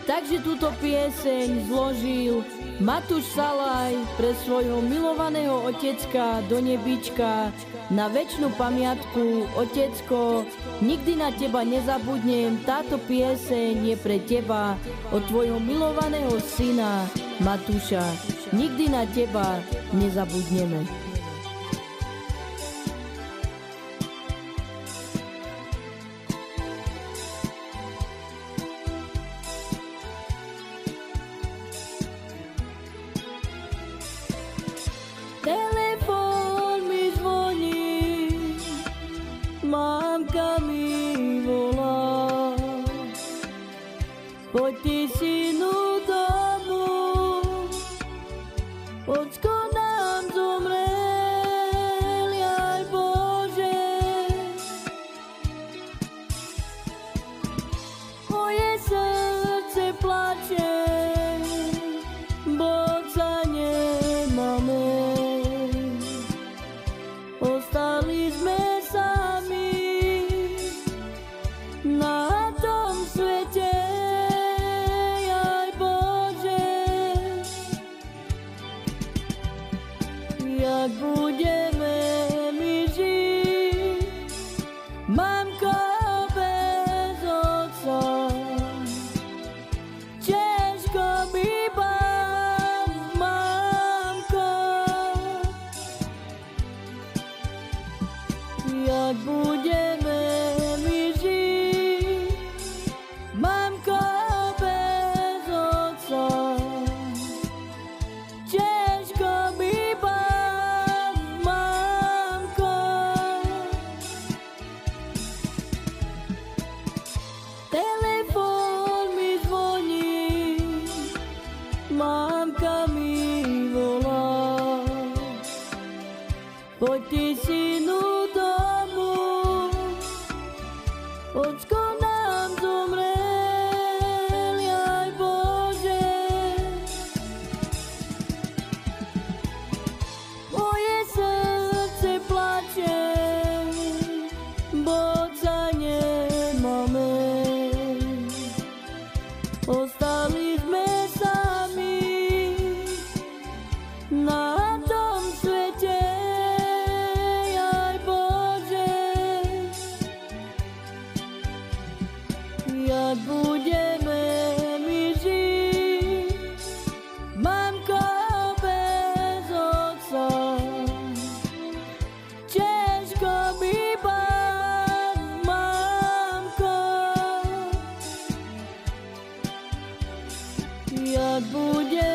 Takže túto pieseň zložil Matúš Salaj pre svojho milovaného otecka do nebička na večnú pamiatku. Otecko, nikdy na teba nezabudnem, táto pieseň je pre teba od tvojho milovaného syna Matúša. Nikdy na teba nezabudneme. Telefón mi zvoní, mamka mi volá. Poď ty, synu, domov, ocko nám zomrel, jaj Bože. Moje srdce plače, bo otca nemáme. Ostali sme sami na tom svete, jaj Bože. Jak budeme my žiť, mamko, bez otca? Ťažko mi vám, mamko. Jak budeme my žiť, mamko, bez otca? Ťažko mi vám, mamko. Telefón mi zvoní, mamka mi volá. Poď ty, synu, domov, ocko nám zomrel, jaj Bože. Moje srdce plače, bo otca nemáme. Ostali sme sami na tom svete, jaj Bože. Jak budeme my žiť, mamko, bez otca? Ťažko mi vám, mamko. Jak bude